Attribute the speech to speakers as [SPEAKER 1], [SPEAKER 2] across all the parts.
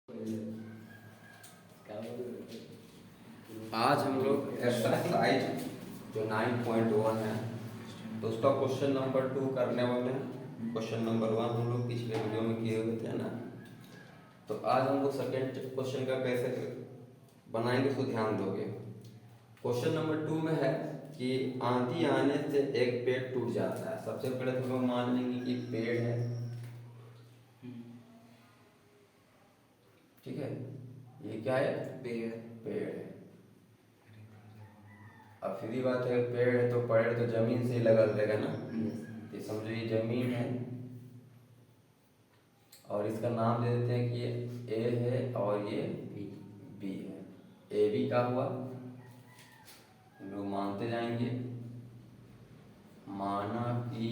[SPEAKER 1] आज हम लोग एक्सरसाइज जो 9.1 है तो उसका क्वेश्चन नंबर 2 करने वाले हैं। क्वेश्चन नंबर 1 हम लोग पिछले वीडियो में किए हुए थे ना, तो आज हम लोग सेकेंड क्वेश्चन का कैसे बनाएंगे उसको ध्यान दोगे। क्वेश्चन नंबर 2 में है कि आंधी आने से एक पेड़ टूट जाता है। सबसे पहले तो लोग मान लेंगे कि पेड़ है, ठीक है, ये क्या है, पेड़ है। अब सीधी बात है, पेड़ है तो पेड़ तो जमीन से ही लगा रहेगा ना। ये समझो ये जमीन है और इसका नाम दे देते हैं कि ये ए है और ये बी है। ए बी का हुआ, हम लोग मानते जाएंगे, माना कि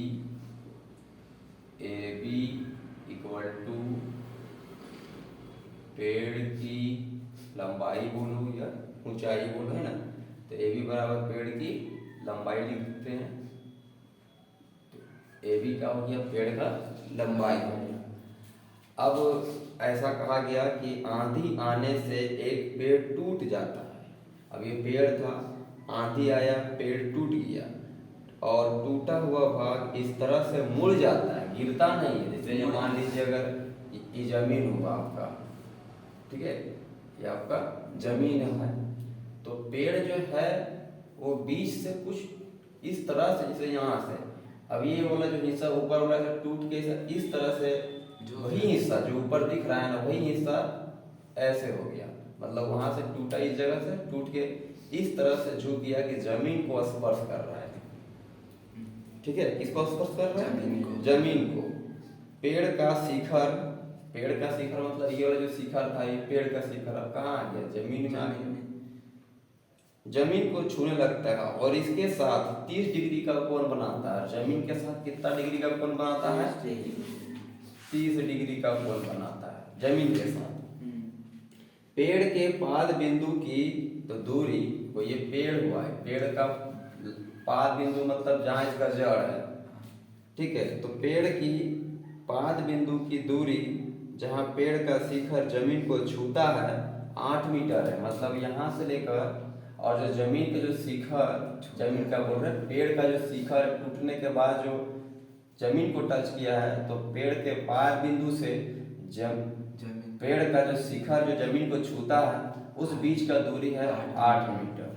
[SPEAKER 1] ए बी इक्वल टू पेड़ की लंबाई बोलो या ऊंचाई बोलो, है ना। तो ए बी बराबर पेड़ की लंबाई लिख देते हैं। तो ए बी का हो गया पेड़ का लंबाई हो गया। अब ऐसा कहा गया कि आंधी आने से एक पेड़ टूट जाता है। अब ये पेड़ था, आंधी आया, पेड़ टूट गया और टूटा हुआ भाग इस तरह से मुड़ जाता है, गिरता नहीं है। जैसे ये मान लीजिए अगर ये जमीन हुआ आपका, ठीक है, ये आपका जमीन है, तो पेड़ जो है वो बीच से कुछ इस तरह से, जैसे यहाँ से अब ये वाला जो हिस्सा ऊपर वाला है टूट के इस तरह से, वही हिस्सा जो ऊपर दिख रहा है ना, वही हिस्सा ऐसे हो गया। मतलब वहां से टूटा, इस जगह से टूट के इस तरह से झुक गया कि जमीन को स्पर्श कर रहा है। ठीक है, किसको स्पर्श कर रहा है? जमीन को। पेड़ का शिखर, पेड़ का शिखर मतलब ये वाला जो शिखर था, ये पेड़ का शिखर अब कहाँ आ गया? जमीन में आ गया। जमीन को छूने लगता है और इसके साथ 30 डिग्री का कोण बनाता है। जमीन के साथ कितना डिग्री का कोण बनाता है? 30 डिग्री का कोण बनाता है जमीन के साथ। पेड़ के पाद बिंदु की तो दूरी, वो ये पेड़ हुआ है, पेड़ का पाद बिंदु मतलब जहाँ इसका जड़ है, ठीक है। तो पेड़ की पाद बिंदु की दूरी जहाँ पेड़ का शिखर जमीन को छूता है 8 मीटर है। मतलब यहाँ से लेकर और जो जमीन का जो शिखर, जमीन का बोल रहे हैं, पेड़ का जो शिखर टूटने के बाद जो जमीन को टच किया है, तो पेड़ के पाद बिंदु से पेड़ का जो शिखर जो जमीन को छूता है उस बीच का दूरी है 8 मीटर।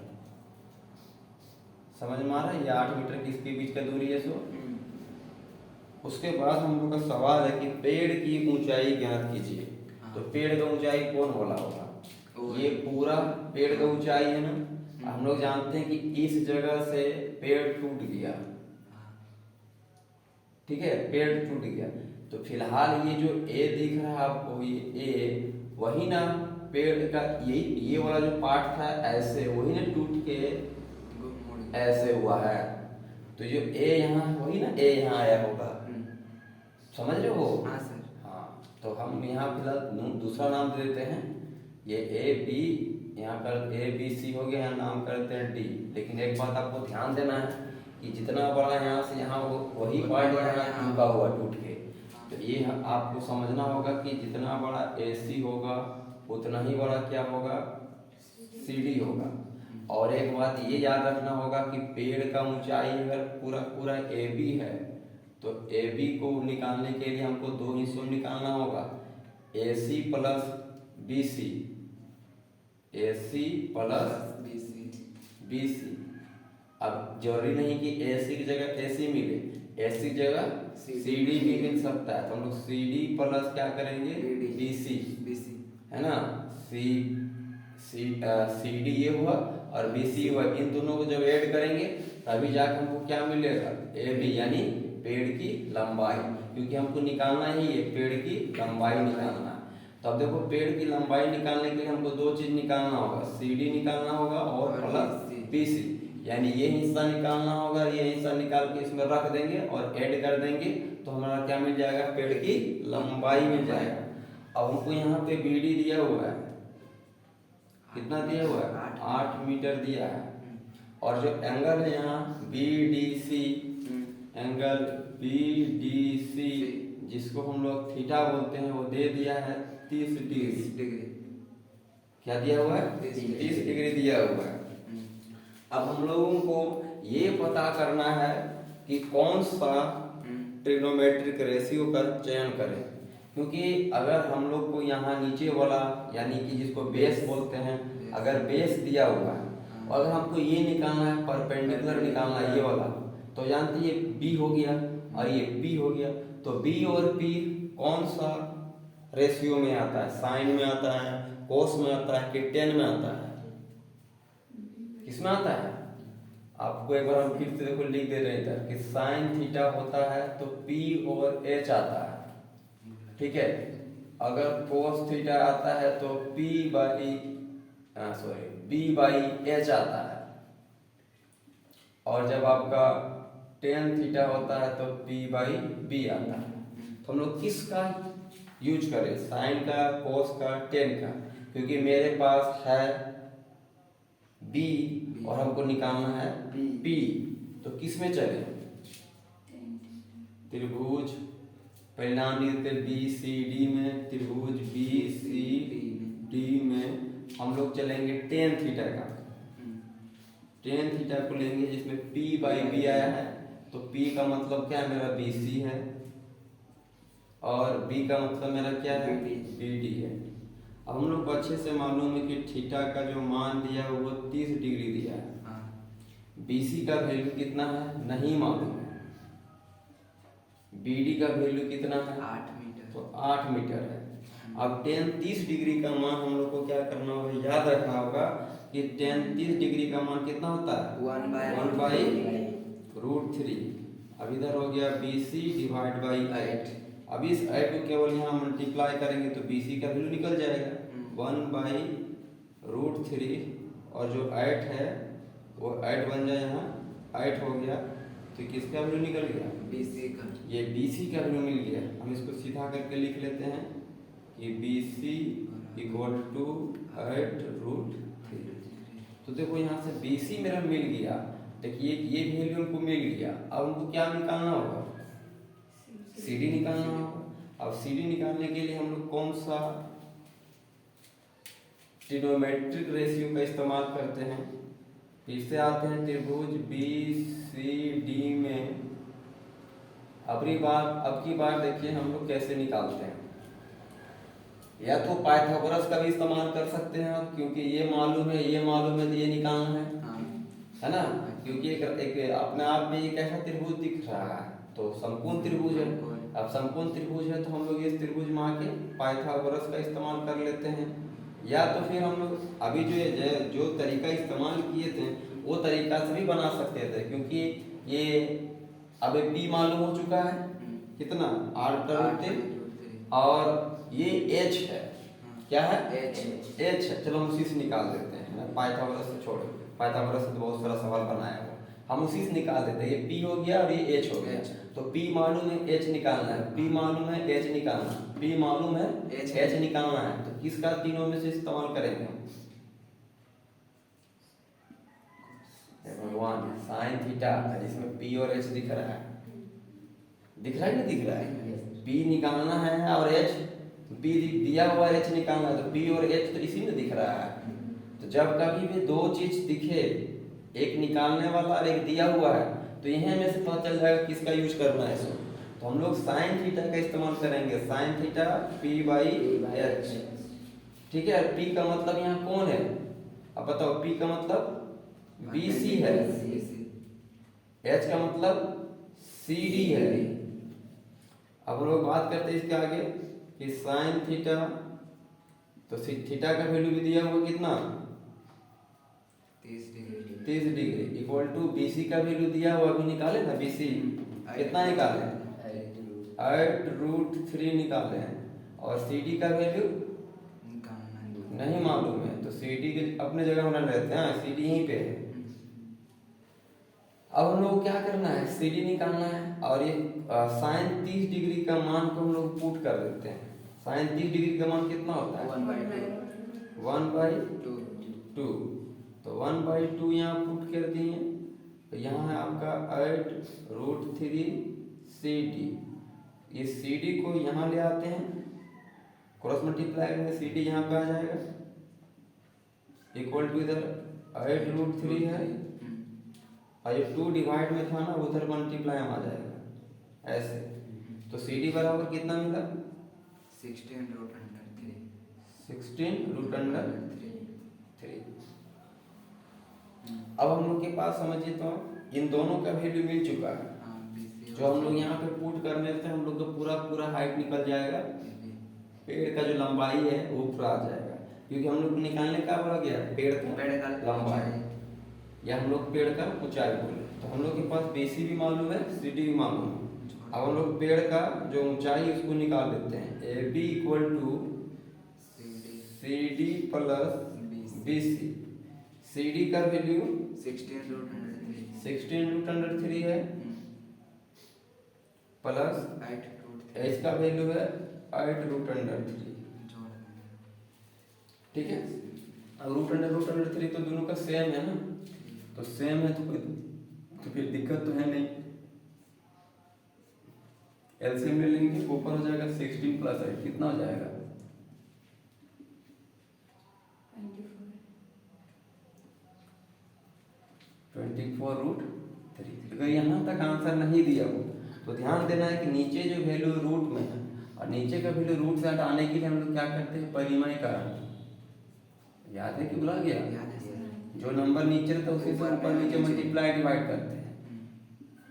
[SPEAKER 1] समझ में आ रहा है? ये 8 मीटर किसके बीच का दूरी है? सो उसके बाद हम लोग का सवाल है कि पेड़ की ऊंचाई ज्ञात कीजिए। तो पेड़ का ऊंचाई कौन बोला होगा? ये पूरा पेड़ का ऊंचाई है ना। हम लोग जानते हैं कि इस जगह से पेड़ टूट गया, ठीक है, पेड़ टूट गया। तो फिलहाल ये जो ए दिख रहा है आपको, ये ए वही ना पेड़ का, ये वाला जो पार्ट था ऐसे, वही ना टूट के ऐसे हुआ है। तो जो ए यहाँ, वही ना ए यहाँ आया होगा, समझ रहे हो? हाँ सर। हाँ, तो हम यहाँ फिलहाल दूसरा नाम दे देते हैं। ये ए बी, यहाँ कर ए बी सी हो गया, यहाँ नाम करते हैं डी। लेकिन एक बात आपको ध्यान देना है कि जितना बड़ा यहाँ से यहाँ वही पार्ट यहाँ झुका हुआ टूट के। तो ये आपको समझना होगा कि जितना बड़ा ए सी होगा उतना ही बड़ा क्या होगा? सी डी होगा। और एक बात ये याद रखना होगा कि पेड़ का ऊंचाई अगर पूरा पूरा ए बी है, तो ए बी को निकालने के लिए हमको दो हिस्सों में निकालना होगा, ए सी प्लस बी सी, ए सी प्लस बी सी। अब जरूरी नहीं कि ए सी की जगह ए सी मिले, ए सी की जगह सी डी भी मिल सकता है। तो हम लोग सी डी प्लस क्या करेंगे? बी सी, है ना। सी डी ये हुआ और बी सी हुआ, इन दोनों को जब ऐड करेंगे तभी जाकर हमको क्या मिलेगा? ए बी, यानी पेड़ की लंबाई। क्योंकि हमको निकालना ही है, पेड़ की लंबाई निकालना है। तो अब देखो, पेड़ की लंबाई निकालने के लिए हमको दो चीज निकालना होगा, सी डी निकालना होगा और प्लस बी सी। यानी ये हिस्सा निकालना होगा, ये हिस्सा निकाल के इसमें रख देंगे और ऐड कर देंगे, तो हमारा क्या मिल जाएगा? पेड़ की लंबाई मिल जाएगा। अब हमको यहाँ पे बी डी दिया हुआ है, कितना दिया हुआ है? 8 मीटर दिया है। और जो एंगल है यहाँ B D C, angle B D C जिसको हम लोग थीटा बोलते हैं, वो दे दिया है 30 डिग्री।
[SPEAKER 2] 30 डिग्री
[SPEAKER 1] क्या दिया हुआ है?
[SPEAKER 2] 30
[SPEAKER 1] 30 डिग्री दिया हुआ है। अब हम लोगों को ये पता करना है कि कौन सा ट्रिग्नोमेट्रिक रेशियो का चयन करें, क्योंकि अगर हम लोग को यहाँ नीचे वाला यानी कि जिसको बेस बोलते हैं, अगर बेस दिया हुआ है और अगर हमको ये निकालना है, परपेंडिकुलर निकालना है ये वाला, तो जानते ये बी हो गया और ये पी हो गया। तो बी और पी कौन सा रेशियो में आता है? साइन में आता है, कोस में आता है कि टेन में आता है? किसमें आता है? आपको एक बार हम फिर से देखो लिख दे रहे हैं इधर कि साइन थीटा होता है तो पी ओवर एच आता है, ठीक है। अगर कोस थीटा आता है तो P by B by H आता है, और जब आपका टेन थीटा होता है तो पी बाई बी आता है। तो हम लोग किसका यूज करें, साइन का, कोस का, टेन का? क्योंकि मेरे पास है बी और हमको निकालना है पी, तो किस में चले? त्रिभुज परिणाम लिखते बी सी डी में, त्रिभुज बी सी डी में हम लोग चलेंगे टेन थीटा का। टेन थीटा को लेंगे जिसमें पी बाई बी आया है, तो पी का मतलब क्या है? मेरा बी सी है, और बी का मतलब मेरा क्या है? बी डी है। अब हम लोग को अच्छे से मालूम है कि थीटा का जो मान दिया है वो 30 डिग्री दिया है। बीसी का वैल्यू कितना है नहीं मालूम है, बीडी का वैल्यू कितना है?
[SPEAKER 2] 8 मीटर।
[SPEAKER 1] तो 8 मीटर है। अब टेन 30 डिग्री का मान हम लोग को क्या करना होगा, याद रखना होगा कि टेन 30 डिग्री का मान कितना होता है? 1 बाई √3। अब इधर हो गया BC डिवाइड बाई 8। अब इस 8 को केवल यहाँ मल्टीप्लाई करेंगे तो BC का वैल्यू निकल जाएगा 1 बाई √3, और जो 8 है वो 8 बन जाए, यहाँ 8 हो गया, तो किसका वैल्यू निकल गया?
[SPEAKER 2] BC का। ये
[SPEAKER 1] BC का वैल्यू मिल गया। हम इसको सीधा करके लिख लेते हैं कि BC इक्वल टू 8√3। तो देखो यहाँ से BC मेरा मिल गया, देखिए ये वैल्यू हमको मिल गया। अब हमको क्या निकालना होगा? CD निकालना होगा। अब CD निकालने के लिए हम लोग कौन सा ट्रिग्नोमेट्रिक रेशियो का इस्तेमाल करते हैं? फिर से आते हैं त्रिभुज BCD में। अब की बार देखिए हम लोग कैसे निकालते हैं। या तो पाइथागोरस का भी इस्तेमाल कर सकते हैं आप, क्योंकि ये मालूम है तो ये निकालना है ना, क्योंकि एक अपने आप में ये कैसा त्रिभुज दिख रहा है, तो समकोण त्रिभुज है। अब समकोण त्रिभुज है तो हम लोग इस त्रिभुज में आके पाइथागोरस का इस्तेमाल कर लेते हैं। या तो फिर हम लोग अभी जो तरीका इस्तेमाल किए थे वो तरीका से भी बना सकते थे, क्योंकि ये अब P मालूम हो चुका है कितना 8 और ये H है, क्या है? H है। चलो हम उसी से निकाल देते हैं, पाइथागोरस से छोड़ो, पाइथागोरस से तो बहुत सारा सवाल बनाया हुआ, हम उसी से निकाल देते हैं। ये P हो गया और ये H हो गया। तो P मालूम है, H निकालना है, P मालूम है, H निकालना है, P मालूम है, H निकालना है। तो किसका तीनों में से इस्तेमाल करेंगे हम? भगवान साइन थीटा, जिसमें P और H दिख रहा है, दिख रहा है नहीं दिख रहा है? P निकालना है और H, P दिया हुआ H निकालना है, तो P और H तो इसी में दिख रहा है। तो जब कभी भी दो चीज दिखे, एक निकालने वाला और एक दिया हुआ है, तो यहीं में से पता चल जाएगा किसका यूज करना है इसको। तो हम लोग साइन थीटा का इस्तेमाल करेंगे, sine theta P by H, ठीक है। P का मतलब यहाँ कौन है? अब बताओ, P का मतलब BC है, H का मतलब CD है। अब हम लोग बात करते हैं इसके आगे कि साइन थीटा, तो थीटा का वैल्यू भी दिया हुआ कितना 30 डिग्री इक्वल टू BC का वैल्यू दिया हुआ, अभी निकाले ना BC कितना निकाले 8√3 निकाले हैं, और CD का वैल्यू नहीं मालूम है, तो CD के अपने जगह होना रहते हैं, CD यहीं पे है। अब हम लोग क्या करना है, CD निकालना है, और ये साइन 30 डिग्री का मान को हम लोग पुट कर देते हैं। साइन 30 डिग्री का मान कितना होता है 1/2। तो 1/2 यहाँ पुट कर दिए, तो यहाँ है आपका 8√3 CD। इस CD को यहाँ ले आते हैं क्रॉस मल्टीप्लाई करेंगे सी डी यहाँ पे आ जाएगा इक्वल टू इधर 8√3 है और ये 2 डिवाइड में था ना उधर मल्टीप्लाई में आ जाएगा ऐसे। तो सी डी बराबर कितना मिला 16√3। अब हम लोग के पास समझिए तो इन दोनों का वैल्यू मिल चुका है। जो हम लोग यहाँ पे पुट करने से हम लोग का पूरा हाइट निकल जाएगा, पेड़ का जो लंबाई है वो पूरा आ जाएगा, क्योंकि हम लोग निकालने का बोला गया पेड़ का लंबाई या हम लोग पेड़ का ऊंचाई बोले। तो हम लोग के पास बेसी भी मालूम है, सीडी भी मालूम है। अब हम लोग पेड़ का जो ऊंचाई उसको निकाल लेते हैं। A B equal to C D plus B C. C D का वैल्यू 16√3 है प्लस एच का वैल्यू है 8√3। ठीक है, अब √3 तो दोनों का सेम है ना, तो सेम है तो फिर दिक्कत तो है नहीं। एलसीएम ले लेंगे, ऊपर हो जाएगा 16 प्लस 8 कितना हो जाएगा 24√3। अगर यहाँ तक आंसर नहीं दिया हो तो ध्यान देना है कि नीचे जो वैल्यू रूट में है और नीचे का वैल्यू रूट से हटाने के लिए हम लोग क्या करते हैं परिमेय कारण। याद है कि भुला गया? जो नंबर नीचे रहता है उसी से ऊपर नीचे मल्टीप्लाई डिवाइड करते हैं,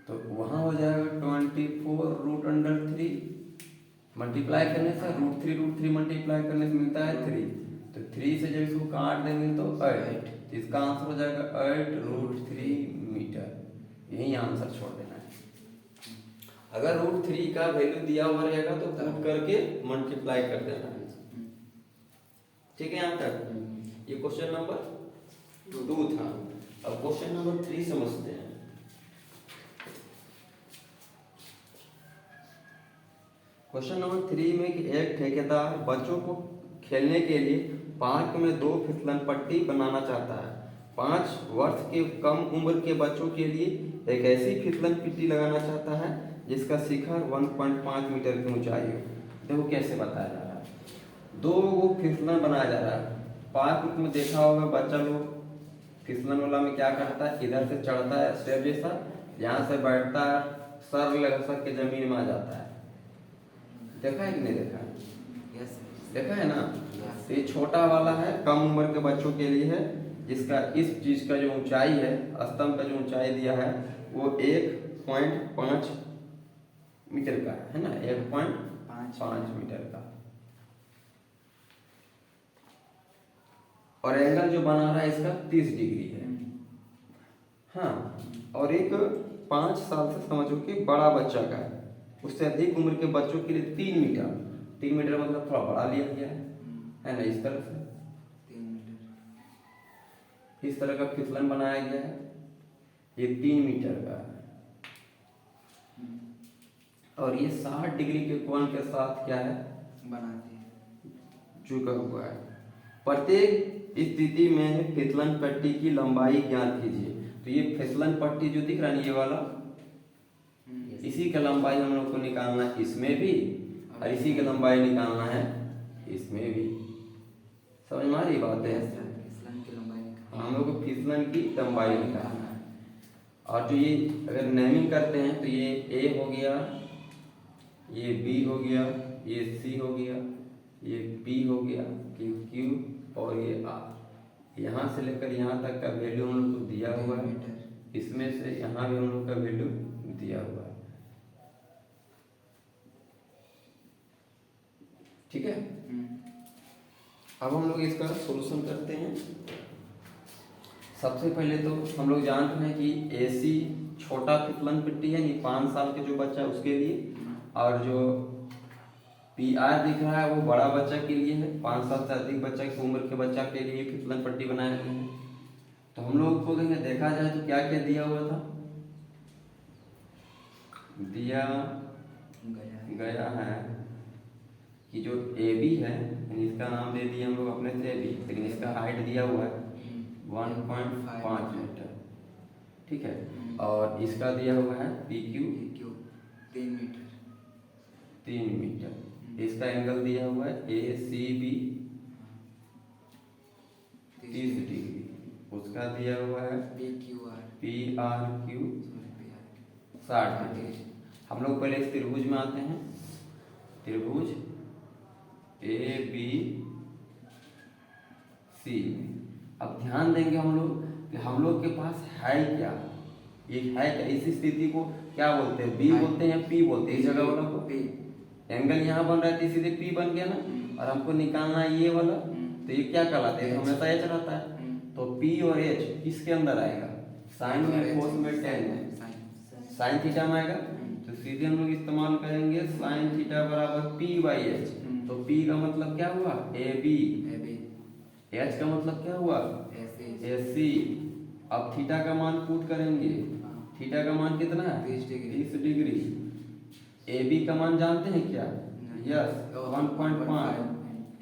[SPEAKER 1] तो वहाँ हो जाएगा 24√3। मल्टीप्लाई करने से √3 मल्टीप्लाई करने से मिलता है 3, तो 3 से जब इसको काट देंगे तो 8, तो इसका आंसर हो जाएगा 8√3 मीटर। यही आंसर छोड़ देना है। अगर √3 का वैल्यू दिया हुआ रहेगा तो पुट करके मल्टीप्लाई कर देना है। ठीक है, यहाँ तक ये क्वेश्चन नंबर 2 था। अब क्वेश्चन नंबर 3 समझते हैं। क्वेश्चन नंबर 3 में कि एक ठेकेदार बच्चों को खेलने के लिए पार्क में 2 फिसलन पट्टी बनाना चाहता है। 5 वर्ष के कम उम्र के बच्चों के लिए एक ऐसी फिसलन पट्टी लगाना चाहता है जिसका शिखर 1.5 मीटर की ऊंचाई हो। देखो कैसे बताया जा रहा है। 2 वो फिसलन बनाया जा रहा है। पार्क में देखा होगा बच्चा लोग फिसलन वाला में क्या करता है, इधर से चढ़ता है स्टेप जैसा, यहाँ से बैठता है, सर लगा सर के जमीन में आ जाता है। देखा है कि नहीं देखा है? देखा है ना? ये छोटा वाला है, कम उम्र के बच्चों के लिए है, जिसका इस चीज का जो ऊंचाई है, स्तंभ का जो ऊंचाई दिया है वो 1.5 मीटर का है ना, 1.5 मीटर का। और एंगल जो बना रहा है इसका 30 डिग्री है। हाँ, और एक 5 साल से समझो कि बड़ा बच्चा का है, उससे अधिक उम्र के बच्चों के लिए 3 मीटर। 3 मीटर मतलब थोड़ा बड़ा लिया गया है ना, इस तरह से इस तरह का फिसलन बनाया गया है। ये 3 मीटर का है और ये 60 डिग्री के कोण के साथ क्या है झुका हुआ है। प्रत्येक स्थिति में फिसलन पट्टी की लंबाई ज्ञात कीजिए। तो ये फिसलन पट्टी जो दिख रहा है ये वाला, इसी का लंबाई हम लोग को निकालना है इसमें भी, और इसी का लंबाई निकालना है इसमें भी। समझ में आ रही बात है? हम लोग को फिसलन की लंबाई निकालना है। और जो ये अगर नेमिंग करते हैं तो ये ए हो गया, ये बी हो गया, ये सी हो गया, ये पी हो गया, ये क्यू और ये आर। यहाँ से लेकर यहाँ तक का वैल्यू हम लोग को दिया हुआ है। इसमें से यहाँ भी हम लोग का वैल्यू दिया हुआ है। ठीक है, अब हम लोग इसका सॉल्यूशन करते हैं। सबसे पहले तो हम लोग जानते हैं कि एसी छोटा फिसलन पट्टी है, ये 5 साल के जो बच्चा है उसके लिए, और जो पी आर दिख रहा है वो बड़ा बच्चा के लिए है, 5 साल से अधिक बच्चा की उम्र के बच्चा के लिए फिसलन पट्टी बनाया गया है। तो हम लोग को देखा जाए तो क्या क्या दिया हुआ था, दिया गया है कि जो ए बी है इसका नाम दे दिए हम लोग अपने से ए बी, लेकिन इसका हाइट दिया हुआ है 1.5 मीटर। ठीक है, और इसका दिया हुआ है पी क्यू 3 मीटर। इसका एंगल दिया हुआ है ACB 30 डिग्री, उसका दिया हुआ है PRQ 60 डिग्री। हम लोग पहले इस त्रिभुज में आते हैं, त्रिभुज ABC। अब ध्यान देंगे हम लोग कि हम लोग के पास है क्या, ये है क्या, इसी स्थिति को क्या बोलते हैं, B बोलते हैं या P बोलते हैं, इस जगह वाला को P। एंगल यहाँ बन रहा है तो सीधे P बन गया ना, और हमको निकालना है ये वाला, तो ये क्या कहलाता है, हमेशा H रहता है। तो P और H किसके अंदर आएगा, साइन में, कोस में, टेन में, साइन थीटा में आएगा। तो सीधे हम लोग इस्तेमाल करेंगे साइन थीटा बराबर P/H। तो P का मतलब क्या हुआ, AB, H का मतलब क्या हुआ, AC। अब थीटा का मान पुट करेंगे, थीटा का मान कितना है, 30 डिग्री। AB का मान जानते हैं क्या, यस 1.5।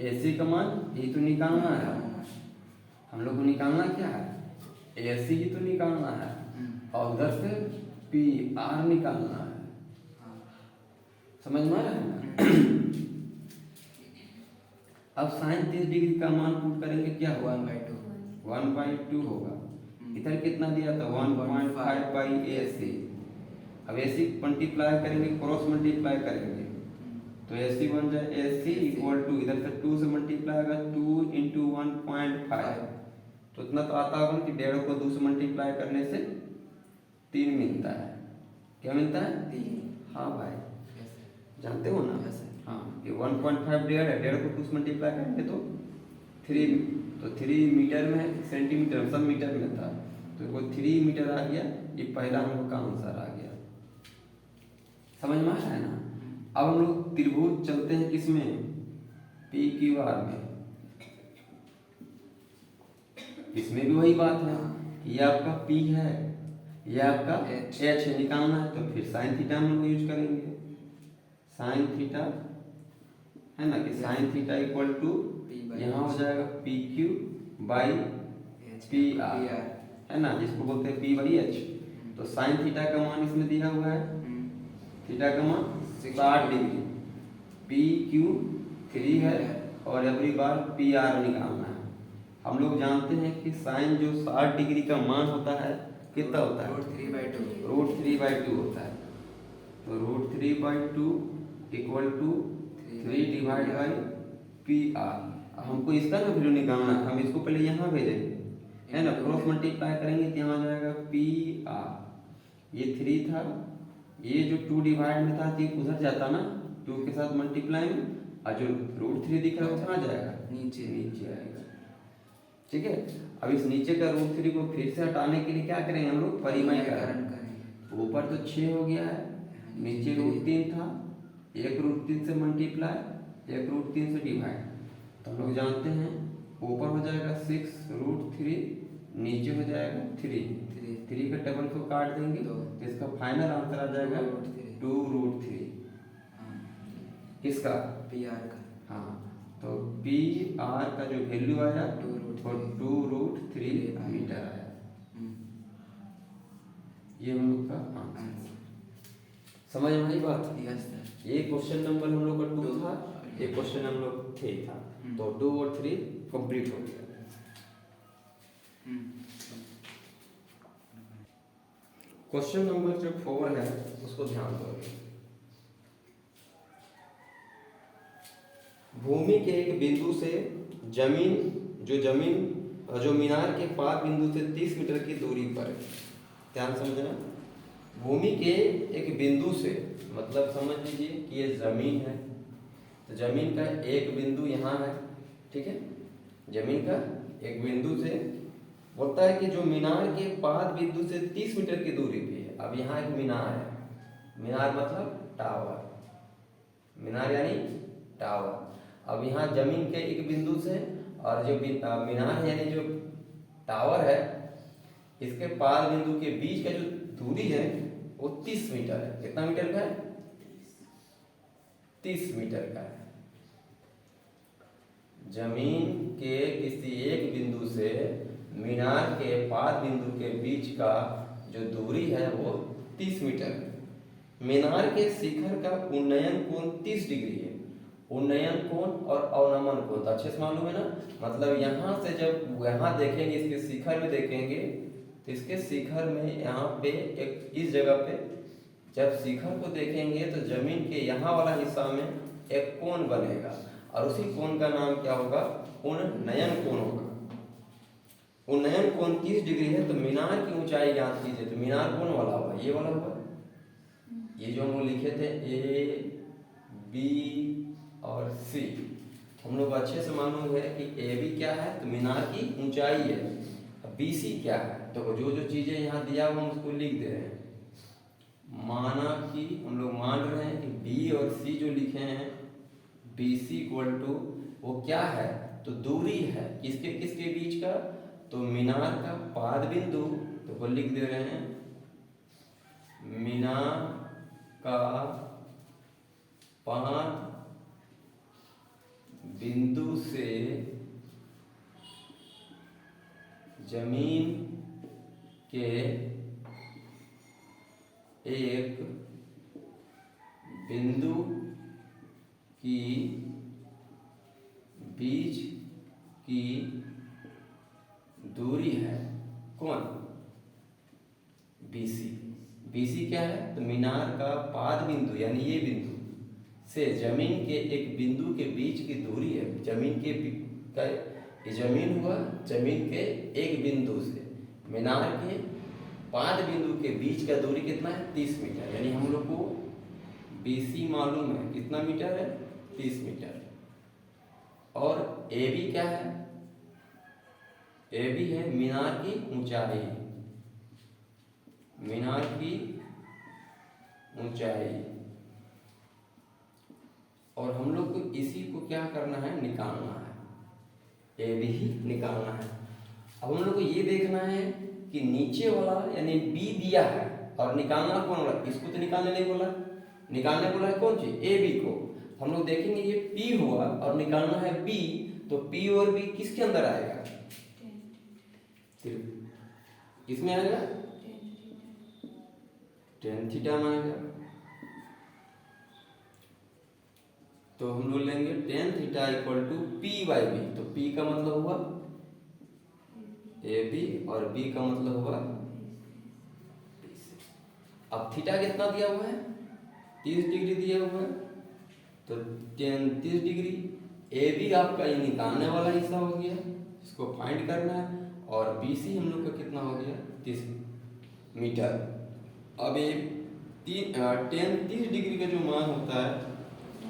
[SPEAKER 1] AC का मान ये तो निकालना है, हम लोग को निकालना क्या है, AC ही तो निकालना है, और उधर से PR निकालना है। समझ में आ रहा है ना। अब साइन 30 डिग्री का मान पुट करेंगे, क्या होगा, 1/2 होगा। इधर कितना दिया था, 1.5/AC। अब AC मल्टीप्लाई करेंगे, क्रॉस मल्टीप्लाई करेंगे, तो AC बन जाए AC इक्वल टू, इधर से 2 से मल्टीप्लाई होगा, 2 × 1.5, तो इतना तो आता होगा कि 1.5 को 2 से मल्टीप्लाई करने से 3 मिलता है। क्या मिलता है, 3। हाँ भाई, जानते हो ना, हाँ, ये 1.5 1.5 है, 1.5 को 2 से मल्टीप्लाई करेंगे तो 3, तो 3 मीटर में, सेंटीमीटर सब मीटर में था, तो वो 3 मीटर आ गया। ये पहला हम लोग का आंसर आ गया। समझ में आ रहा है ना। अब हम लोग त्रिभुज चलते हैं किसमें, PQR में। इसमें भी वही बात है, ये आपका P है, ये आपका H है, निकालना है, तो फिर साइन थीटा हम लोग यूज करेंगे। साइन थीटा है ना, कि साइन थीटा इक्वल टू यहाँ हो जाएगा PQ/PR है ना, जिसको बोलते हैं P/H। तो साइन थीटा का मान इसमें दिया हुआ है, थीटा का मान 60 डिग्री, PQ 3 है, और एवरी बार PR निकालना है। हम लोग जानते हैं कि साइन जो 60 डिग्री का मान होता है कितना होता है, √3/2 होता है। तो √3/2 इक्वल टू 3/PR। हमको इसका ना वैल्यू निकालना है, हम इसको पहले यहाँ भेजेंगे, है ना, क्रॉस मल्टीप्लाई करेंगे तो यहाँ जाएगा PR। ये 3 था, ये जो 2 डिवाइड में था तो उधर जाता ना, 2 के साथ मल्टीप्लाई में, और जो √3 दिख रहा है वो कहाँ जाएगा, नीचे आएगा। ठीक है। अब इस नीचे का √3 को फिर से हटाने के लिए क्या करेंगे हम लोग, परिमाणीकरण करेंगे। ऊपर तो 6 हो गया है, नीचे √3 था, एक √3 से मल्टीप्लाई, एक √3 से डिवाइड, तो हम लोग जानते हैं ऊपर हो जाएगा 6√3, नीचे हो जाएगा 3 का टेबल को काट देंगे तो इसका फाइनल आंसर आ जाएगा 2√3। किसका, PR का। हाँ, तो PR का जो वैल्यू आया वो 2√3 मीटर आया। ये हम लोग का आंसर। समझ में आई बात। ये क्वेश्चन नंबर हम लोग का 2 था, ये क्वेश्चन हम लोग 3 था, तो 2 और 3 कंप्लीट हो गया। क्वेश्चन नंबर जो 4 है उसको ध्यान दो। भूमि के एक बिंदु से जो मीनार के पाद बिंदु से 30 मीटर की दूरी पर, ध्यान समझना, भूमि के एक बिंदु से, मतलब समझ लीजिए कि ये जमीन है, तो जमीन का एक बिंदु यहाँ है, ठीक है, जमीन का एक बिंदु से बोलता है कि जो मीनार के पाद बिंदु से 30 मीटर की दूरी पे है। अब यहाँ एक मीनार है, मीनार मतलब टावर, मीनार यानी टावर। अब यहाँ जमीन के एक बिंदु से और जो मीनार है यानी जो टावर है, इसके पाद बिंदु के बीच का जो दूरी है वो 30 मीटर है। कितना मीटर का है, 30 मीटर का है। जमीन के किसी एक बिंदु से मीनार के पाद बिंदु के बीच का जो दूरी है वो 30 मीटर है। मीनार के शिखर का उन्नयन कोण 30 डिग्री है उन्नयन कोण और अवनमन कोण, तो अच्छे से मालूम है ना। मतलब यहाँ से जब यहाँ देखेंगे, इसके शिखर में देखेंगे, तो इसके शिखर में यहाँ पे एक इस जगह पे जब शिखर को देखेंगे तो जमीन के यहाँ वाला हिस्सा में एक कोण बनेगा, और उसी कोण का नाम क्या होगा, उन्नयन कोण होगा। उन्नयन कोण 30 डिग्री है, तो मीनार की ऊंचाई ज्ञात कीजिए, तो मीनार कौन वाला होगा, ये वाला होगा। ये जो हम लोग लिखे थे ए बी और सी, हम लोग अच्छे से मालूम है कि ए बी क्या है, तो मीनार की ऊंचाई है। बी सी क्या है, तो जो जो चीजें यहाँ दिया हुआ हम उसको लिख दे रहे हैं। माना कि हम लोग मान रहे हैं कि बी और सी जो लिखे हैं, बी सी इक्वल टू वो क्या है, तो दूरी है किसके किसके बीच का, तो मीनार का पाद बिंदु, तो वो लिख दे रहे हैं मीनार का पाद बिंदु से जमीन के एक बिंदु की बीच की दूरी है कौन, BC। BC क्या है, तो मीनार का पाद बिंदु यानी ये बिंदु से जमीन के एक बिंदु के बीच की दूरी है। जमीन के ये जमीन हुआ, जमीन के एक बिंदु से मीनार के पाद बिंदु के बीच का दूरी कितना है, 30 मीटर। यानी हम लोग को BC मालूम है कितना मीटर है, 30 मीटर। और AB क्या है, AB है मीनार की ऊंचाई, मीनार की ऊंचाई। और हम लोग को इसी को क्या करना है, निकालना है, AB ही निकालना है। अब हम लोग को ये देखना है कि नीचे वाला यानी B दिया है और निकालना कौन वाला, इसको तो निकालने नहीं बोला, निकालने बोला है कौन चीज, AB को। हम लोग देखेंगे ये P हुआ और निकालना है B, तो P और B किसके अंदर आएगा, इसमें आएगा tan थीटा में आएगा। तो हम लोग लेंगे tan theta equal to P/B, तो P का मतलब हुआ AB और B का मतलब हुआ। अब थीटा कितना दिया हुआ है, 30 डिग्री दिया हुआ है, तो tan 30 डिग्री। AB आपका ये निकालने वाला हिस्सा हो गया, इसको फाइंड करना है। और BC हम लोग का कितना हो गया, 30 मीटर। अब ये tan 30 डिग्री का जो मान होता है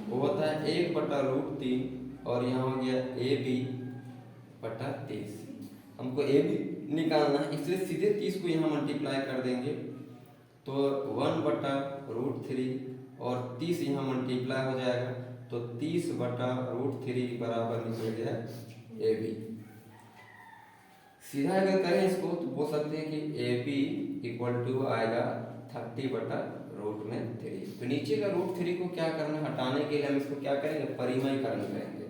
[SPEAKER 1] वो होता है 1/√3, और यहाँ हो गया AB/30। हमको AB निकालना है, इसलिए सीधे 30 को यहाँ मल्टीप्लाई कर देंगे, तो 1/√3 और 30 यहाँ मल्टीप्लाई हो जाएगा, तो 30/√3 बराबर निकल गया AB। सीधा अगर करें इसको तो बोल सकते हैं कि AB इक्वल टू आएगा 30/√3। तो नीचे का √3 को क्या करना, हटाने के लिए हम इसको क्या करेंगे, परिमयकरण करेंगे।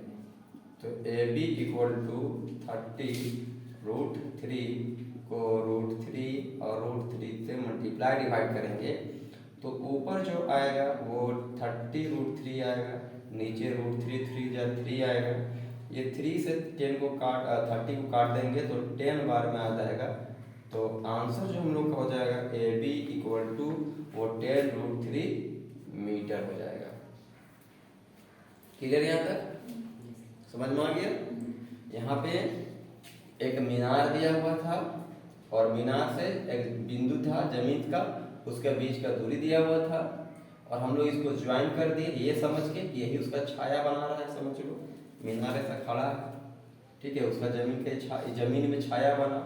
[SPEAKER 1] तो AB इक्वल टू 30√3 को √3 और √3 से मल्टीप्लाई डिवाइड करेंगे, तो ऊपर जो आएगा वो 30√3 आएगा, नीचे √3 आएगा। ये 3 से 30 को काट देंगे तो 10 बार में आ जाएगा। तो आंसर जो हम लोग का हो जाएगा AB इक्वल टू वो 10√3 मीटर हो जाएगा। क्लियर यहाँ तक समझ में आ गया। यहाँ पे एक मीनार दिया हुआ था और मीनार से एक बिंदु था जमीन का, उसके बीच का दूरी दिया हुआ था, और हम लोग इसको ज्वाइन कर दिए ये समझ के कि यही उसका छाया बना रहा है। समझ लो मीनार ऐसा खड़ा है, ठीक है, उसका जमीन में छाया बना,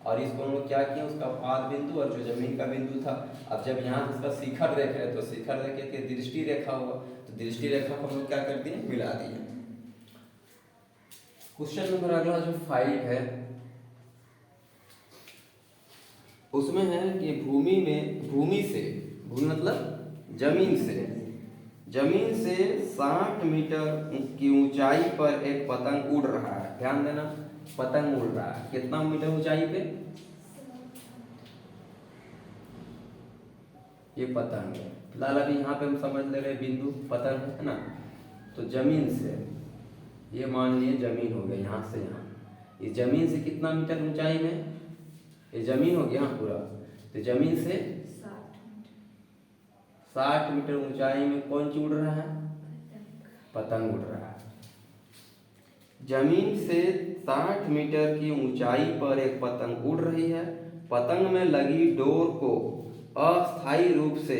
[SPEAKER 1] और इसको हम लोग क्या किया, उसका पाद बिंदु और जो जमीन का बिंदु था। अब जब यहाँ से उसका शिखर देख रहे तो शिखर देखे थे दृष्टि रेखा हुआ, तो दृष्टि रेखा को हम लोग क्या कर दिए, मिला दिए। क्वेश्चन नंबर अगला जो 5 है उसमें है कि भूमि मतलब जमीन से 60 मीटर की ऊंचाई पर एक पतंग उड़ रहा है। ध्यान देना, पतंग उड़ रहा है कितना मीटर ऊंचाई पे, ये पतंग है। फिलहाल अभी यहाँ पे हम समझ ले रहे बिंदु पतंग है ना। तो जमीन से, ये मान लिए जमीन हो गया यहाँ से यहाँ, इस जमीन से कितना मीटर ऊंचाई में, ये जमीन हो गया पूरा, तो जमीन से 60 मीटर ऊंचाई में कौन सी उड़ रहा है, पतंग उड़ रहा है। जमीन से 60 मीटर की ऊंचाई पर एक पतंग उड़ रही है। पतंग में लगी डोर को अस्थायी रूप से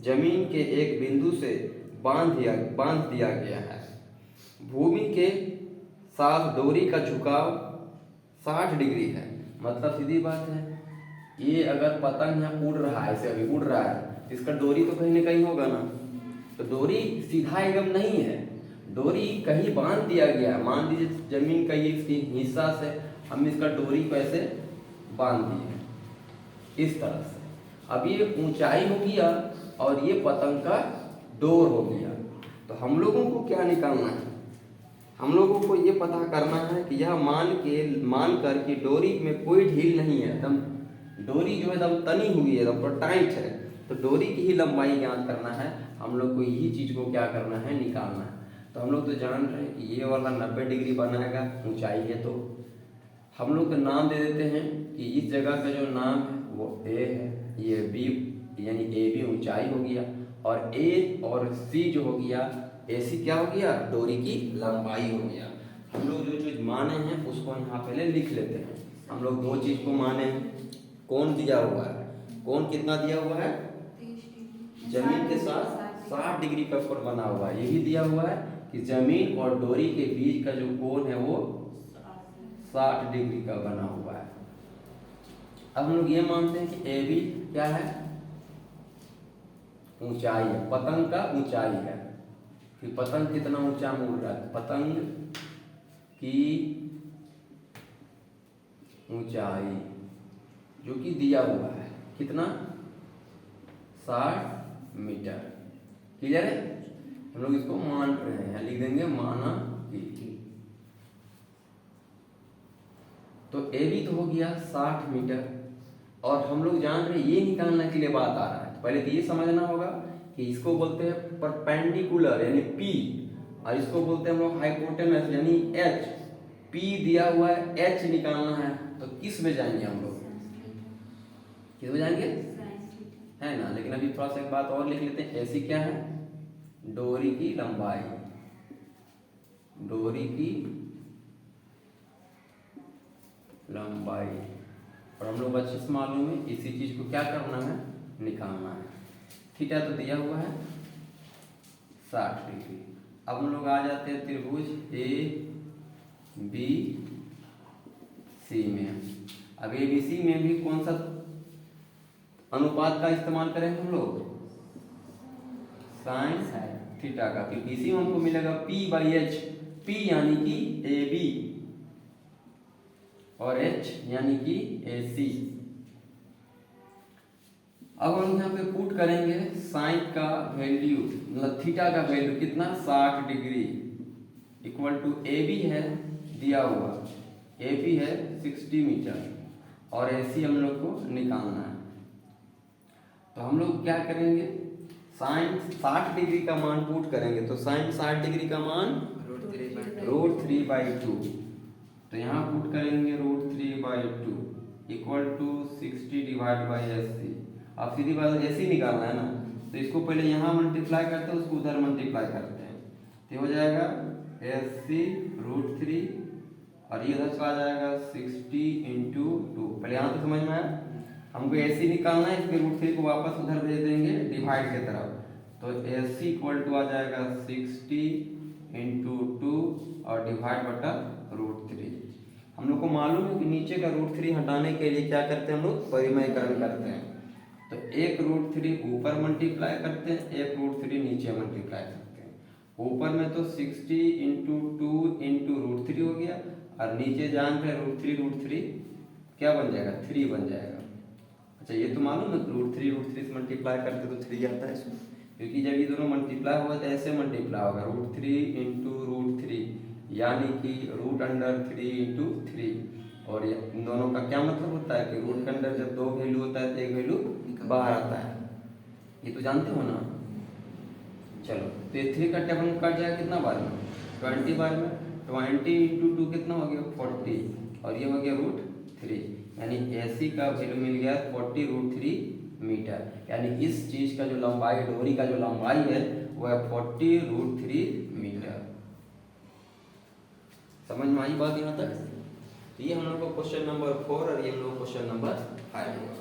[SPEAKER 1] जमीन के एक बिंदु से बांध दिया गया है। भूमि के साथ डोरी का झुकाव 60 डिग्री है। मतलब सीधी बात है, ये अगर पतंग यहाँ उड़ रहा है, ऐसे अभी उड़ रहा है, इसका डोरी तो कहीं ना कहीं होगा ना, तो डोरी सीधा एकदम नहीं है, डोरी कहीं बांध दिया गया है। मान लीजिए जमीन का ये हिस्सा से हम इसका डोरी को ऐसे बांध दिए इस तरह से। अब ये ऊंचाई हो गया और ये पतंग का डोर हो गया। तो हम लोगों को क्या निकालना है, हम लोगों को ये पता करना है कि यह मान कर कि डोरी में कोई ढील नहीं है, एकदम डोरी जो है एकदम तनी हुई है, एकदम टाइट है, तो डोरी की ही लंबाई ज्ञात करना है। हम लोग को यही चीज को क्या करना है, निकालना है। तो हम लोग तो जान रहे हैं कि ये वाला 90 डिग्री बनाएगा, ऊंचाई है, तो हम लोग नाम दे देते हैं कि इस जगह का जो नाम है वो ए है, ये बी यानी ए बी ऊंचाई हो गया, और ए और सी जो हो गया, ए सी क्या हो गया, डोरी की लंबाई हो गया। हम लोग जो चीज माने हैं उसको यहाँ पहले लिख लेते हैं। हम लोग दो चीज को माने हैं, कौन दिया हुआ है, कौन कितना दिया हुआ है, जमीन के साथ 60 डिग्री का कोण बना हुआ है। ये भी दिया हुआ है कि जमीन और डोरी के बीच का जो कोण है वो 60 डिग्री का बना हुआ है। अब हम लोग ये मानते हैं कि ए बी क्या है, ऊंचाई है, पतंग का ऊंचाई है कि पतंग कितना ऊंचा उड़ रहा है। पतंग की ऊंचाई जो कि दिया हुआ है कितना, 60 मीटर। क्लियर है, हम लोग इसको मान रहे हैं, लिख देंगे माना कि। तो ए बी तो हो गया 60 मीटर, और हम लोग जान रहे हैं ये निकालने के लिए बात आ रहा है। तो पहले तो ये समझना होगा कि इसको बोलते हैं परपेंडिकुलर यानी पी, और इसको बोलते हैं हम लोग हाइपोटेनस यानी एच। पी दिया हुआ है, एच निकालना है, तो किस में जाएंगे हम लोग, किस में जाएंगे, है ना। लेकिन अभी थोड़ा सा एक बात और लिख लेते हैं, ऐसी क्या है, डोरी की लंबाई, डोरी की लंबाई। और हम लोग अच्छे से मालूम है इसी चीज को क्या करना है, निकालना है। थीटा तो दिया हुआ है 60 डिग्री। अब हम लोग आ जाते हैं त्रिभुज ए बी सी में। अब ए बी सी में भी कौन सा अनुपात का इस्तेमाल करेंगे हम लोग, साइन थीटा का। क्योंकि इसी में हमको मिलेगा P बाई एच, P यानी कि ए बी और H यानी कि ए सी। अब हम यहाँ पे पुट करेंगे साइन का वैल्यू, मतलब थीटा का वैल्यू कितना, 60 degree equal to A B है दिया हुआ, ए बी है 60 मीटर और ए सी हम लोग को निकालना है। तो हम लोग क्या करेंगे, साइन 60 डिग्री का मान पुट करेंगे। तो साइन 60 डिग्री का मान √3/2। तो यहाँ पुट करेंगे √3/2 equal to 60 divide by S C. अब सीधी बात एसी निकालना है ना, तो इसको पहले यहाँ मल्टीप्लाई करते हैं, उसको उधर मल्टीप्लाई करते हैं, तो हो जाएगा एस सी √3 और ये उधर चला जाएगा 60 × 2। पहले यहाँ तो समझ में आया, हमको एसी निकालना है, इसके √3 को वापस उधर भेज देंगे डिवाइड की तरफ। तो एस सी इक्वल टू आ जाएगा 60 × 2 और डिवाइड बटा √3। हम लोग को मालूम है कि नीचे का √3 हटाने के लिए क्या करते हैं, हम लोग परिमयकरण करते हैं। तो एक √3 ऊपर मल्टीप्लाई करते हैं, एक √3 नीचे मल्टीप्लाई करते हैं। ऊपर में तो 60 × 2 × √3 हो गया, और नीचे जान पे √3 क्या बन जाएगा, 3 बन जाएगा। अच्छा ये तो मालूम है √3 से मल्टीप्लाई करते तो 3 आता है इसमें, क्योंकि जब ये दोनों मल्टीप्लाई होगा तो ऐसे मल्टीप्लाई होगा √3 × √3 यानी कि √3 × 3। और इन दोनों का क्या मतलब होता है कि रूट के अंदर जब 2 वैल्यू होता है तो एक वैल्यू बाहर आता है, ये तो जानते हो ना। चलो तो ये 3 का टेबल कट जाएगा कितना बार में, 20 बार में। 20 इंटू 2 कितना हो गया 40, और ये हो गया √3, यानी AC का वैल्यू मिल गया 40√3 मीटर। यानी इस चीज का जो लंबाई, डोरी का जो लंबाई है वो है 40√3 मीटर। समझ में आई बात यहाँ तक? तो ये हम लोग को क्वेश्चन नंबर 4 और ये हम लोग क्वेश्चन नंबर 5 होगा।